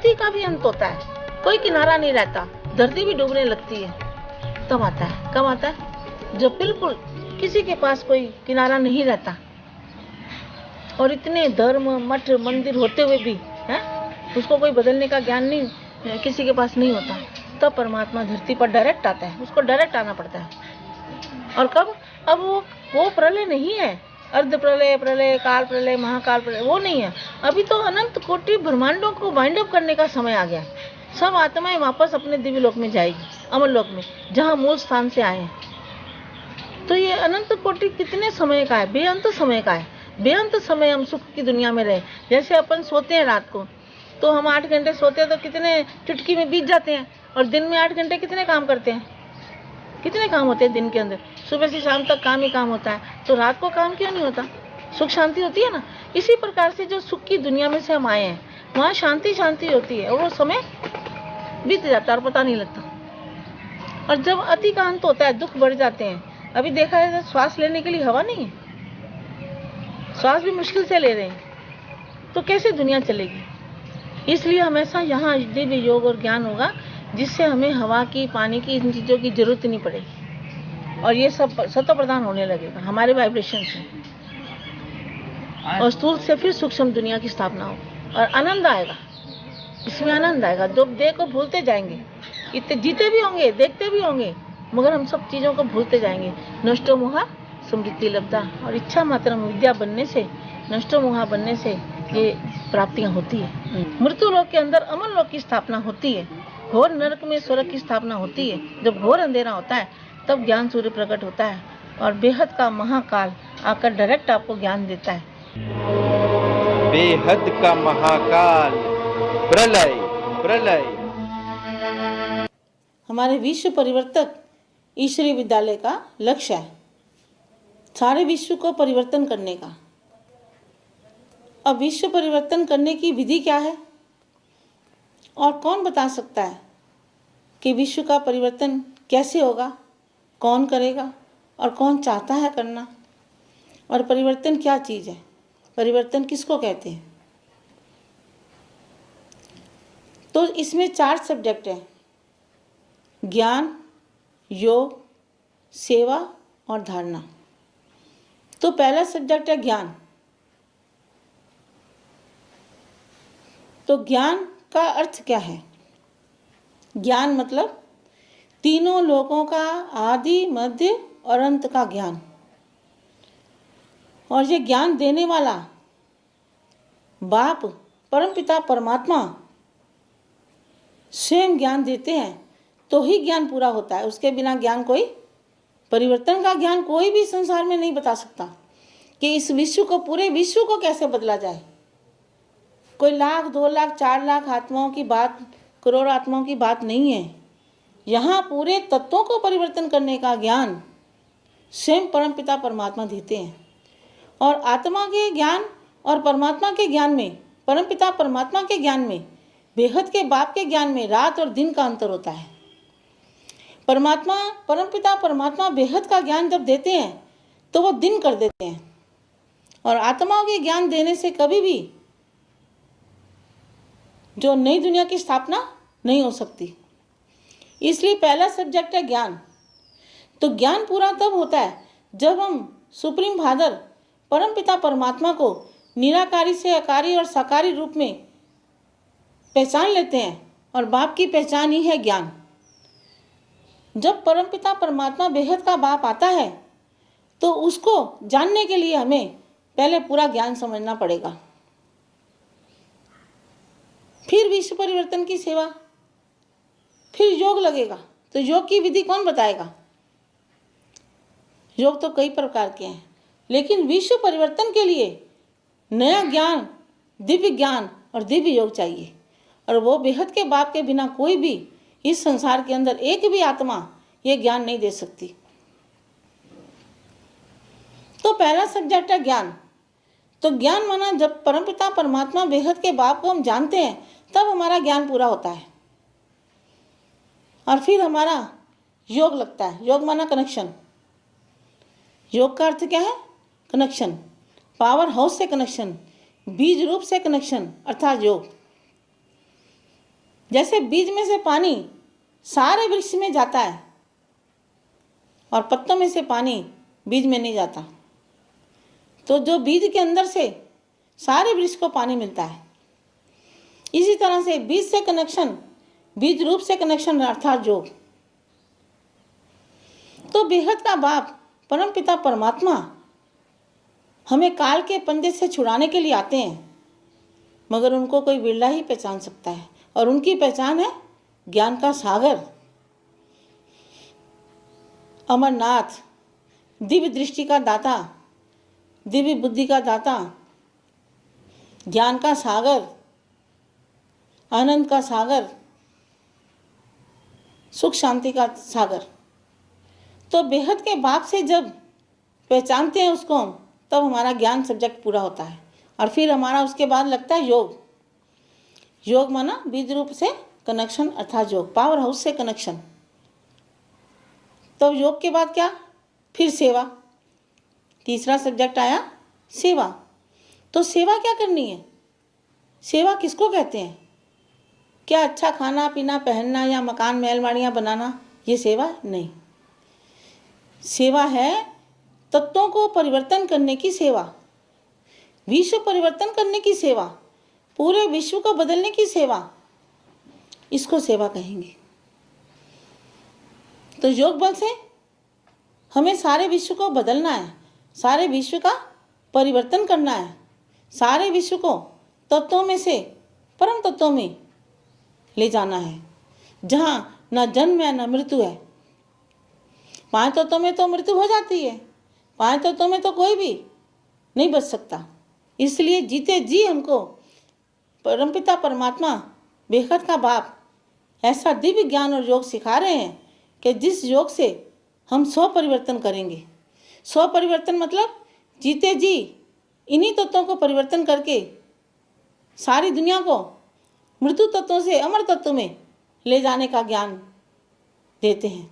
अति का भी अंत होता है, कोई किनारा नहीं रहता, धरती भी डूबने लगती है। तब आता है, कब आता है? जब बिल्कुल किसी के पास कोई किनारा नहीं रहता, और इतने धर्म मठ मंदिर होते हुए भी उसको कोई बदलने का ज्ञान नहीं किसी के पास नहीं होता, तब परमात्मा धरती पर डायरेक्ट आता है, उसको डायरेक्ट आना पड़ता है। और कब? अब वो प्रलय नहीं है, अर्ध प्रलय, प्रलय, काल प्रलय, महाकाल प्रलय, वो नहीं है। अभी तो अनंत कोटि ब्रह्मांडों को वाइंड अप करने का समय आ गया। सब आत्माएं वापस अपने दिव्य लोक में जाएगी, अमर लोक में, जहां मूल स्थान से आए हैं। तो ये अनंत कोटि कितने समय का है? बेअंत समय का है। बेअंत समय हम सुख की दुनिया में रहे। जैसे अपन सोते हैं रात को, तो हम 8 घंटे सोते हैं, तो कितने चुटकी में बीत जाते हैं। और दिन में 8 घंटे कितने काम करते हैं? कितने काम होते हैं दिन के अंदर? सुबह से शाम तक काम ही काम होता है। तो रात को काम क्यों नहीं होता? सुख शांति होती है ना। इसी प्रकार से जो सुख की दुनिया में से हम आए हैं, वहाँ शांति शांति होती है, और वो समय बीत जाता है और पता नहीं लगता। और जब अति का अंत होता है, दुख बढ़ जाते हैं। अभी देखा है, श्वास लेने के लिए हवा नहीं है, श्वास भी मुश्किल से ले रहे हैं, तो कैसे दुनिया चलेगी? इसलिए हमेशा यहाँ दिव्य योग और ज्ञान होगा, जिससे हमें हवा की, पानी की, इन चीज़ों की जरूरत नहीं पड़ेगी। और ये सब सत्व प्रदान होने लगेगा हमारे वाइब्रेशन से, और स्थूल से फिर सूक्ष्म दुनिया की स्थापना होगी। और आनंद आएगा, इसमें आनंद आएगा। जो देह को भूलते जाएंगे, इतने जीते भी होंगे, देखते भी होंगे, मगर हम सब चीज़ों को भूलते जाएंगे। नष्टो मोहा समृद्धि लब्धा। और इच्छा मात्र विद्या बनने से, नष्टो मोहा बनने से ये प्राप्तियां होती है। मृत्यु लोक के अंदर अमर लोक की स्थापना होती है। घोर नरक में स्वर्ग की स्थापना होती है। जब घोर अंधेरा होता है, तब ज्ञान सूर्य प्रकट होता है, और बेहद का महाकाल आकर डायरेक्ट आपको ज्ञान देता है। बेहद का महाकाल, प्रलय, प्रलय। हमारे विश्व परिवर्तक ईश्वरीय विद्यालय का लक्ष्य है, सारे विश्व को परिवर्तन करने का। अब विश्व परिवर्तन करने की विधि क्या है, और कौन बता सकता है कि विश्व का परिवर्तन कैसे होगा, कौन करेगा, और कौन चाहता है करना, और परिवर्तन क्या चीज़ है, परिवर्तन किसको कहते हैं? तो इसमें 4 सब्जेक्ट हैं: ज्ञान, योग, सेवा और धारणा। तो पहला सब्जेक्ट है ज्ञान। तो ज्ञान का अर्थ क्या है? ज्ञान मतलब तीनों लोकों का आदि, मध्य और अंत का ज्ञान। और ये ज्ञान देने वाला बाप परमपिता परमात्मा स्वयं ज्ञान देते हैं, तो ही ज्ञान पूरा होता है। उसके बिना ज्ञान, कोई परिवर्तन का ज्ञान कोई भी संसार में नहीं बता सकता कि इस विश्व को, पूरे विश्व को कैसे बदला जाए। कोई 1,00,000, 2,00,000, 4,00,000 आत्माओं की बात, करोड़ आत्माओं की बात नहीं है। यहाँ पूरे तत्वों को परिवर्तन करने का ज्ञान स्वयं परमपिता परमात्मा देते हैं। और आत्मा के ज्ञान और परमात्मा के ज्ञान में, परमपिता परमात्मा के ज्ञान में, बेहद के बाप के ज्ञान में रात और दिन का अंतर होता है। परमात्मा, परमपिता परमात्मा बेहद का ज्ञान जब देते हैं, तो वो दिन कर देते हैं। और आत्माओं के ज्ञान देने से कभी भी जो नई दुनिया की स्थापना नहीं हो सकती। इसलिए पहला सब्जेक्ट है ज्ञान। तो ज्ञान पूरा तब होता है जब हम सुप्रीम फादर परमपिता परमात्मा को निराकारी से आकारी और साकारी रूप में पहचान लेते हैं। और बाप की पहचान ही है ज्ञान। जब परमपिता परमात्मा बेहद का बाप आता है, तो उसको जानने के लिए हमें पहले पूरा ज्ञान समझना पड़ेगा। फिर विश्व परिवर्तन की सेवा, फिर योग लगेगा। तो योग की विधि कौन बताएगा? योग तो कई प्रकार के हैं, लेकिन विश्व परिवर्तन के लिए नया ज्ञान, दिव्य ज्ञान और दिव्य योग चाहिए। और वो बेहद के बाप के बिना कोई भी इस संसार के अंदर एक भी आत्मा ये ज्ञान नहीं दे सकती। तो पहला सब्जेक्ट है ज्ञान। तो ज्ञान माना जब परमपिता परमात्मा बेहद के बाप को हम जानते हैं, तब हमारा ज्ञान पूरा होता है। और फिर हमारा योग लगता है। योग माना कनेक्शन। योग का अर्थ क्या है? कनेक्शन। पावर हाउस से कनेक्शन, बीज रूप से कनेक्शन, अर्थात योग। जैसे बीज में से पानी सारे वृक्ष में जाता है और पत्तों में से पानी बीज में नहीं जाता, तो जो बीज के अंदर से सारे वृक्ष को पानी मिलता है। इसी तरह से बीज से कनेक्शन, बीज रूप से कनेक्शन अर्थात योग। तो बेहद का बाप परमपिता परमात्मा हमें काल के पंजे से छुड़ाने के लिए आते हैं, मगर उनको कोई बिरला ही पहचान सकता है, और उनकी पहचान है ज्ञान का सागर। अमरनाथ दिव्य दृष्टि का दाता, दिव्य बुद्धि का दाता, ज्ञान का सागर, आनंद का सागर, सुख शांति का सागर। तो बेहद के बाप से जब पहचानते हैं उसको हम, तब हमारा ज्ञान सब्जेक्ट पूरा होता है, और फिर हमारा उसके बाद लगता है योग। योग माना बीज रूप से कनेक्शन अर्थात योग, पावर हाउस से कनेक्शन। तो योग के बाद क्या, फिर सेवा। तीसरा सब्जेक्ट आया सेवा। तो सेवा क्या करनी है, सेवा किसको कहते हैं? क्या अच्छा खाना पीना पहनना या मकान महलवाड़ियाँ बनाना, ये सेवा नहीं। सेवा है तत्वों को परिवर्तन करने की सेवा, विश्व परिवर्तन करने की सेवा, पूरे विश्व को बदलने की सेवा, इसको सेवा कहेंगे। तो योग बल से हमें सारे विश्व को बदलना है, सारे विश्व का परिवर्तन करना है, सारे विश्व को तत्वों में से परम तत्वों में ले जाना है, जहाँ न जन्म है न मृत्यु है। 5 तत्वों में तो मृत्यु हो जाती है, 5 तत्वों में तो कोई भी नहीं बच सकता। इसलिए जीते जी हमको परमपिता परमात्मा बेहद का बाप ऐसा दिव्य ज्ञान और योग सिखा रहे हैं कि जिस योग से हम 100 परिवर्तन करेंगे। 100 परिवर्तन मतलब जीते जी इन्हीं तत्वों को परिवर्तन करके सारी दुनिया को मृत्यु तत्वों से अमर तत्व में ले जाने का ज्ञान देते हैं।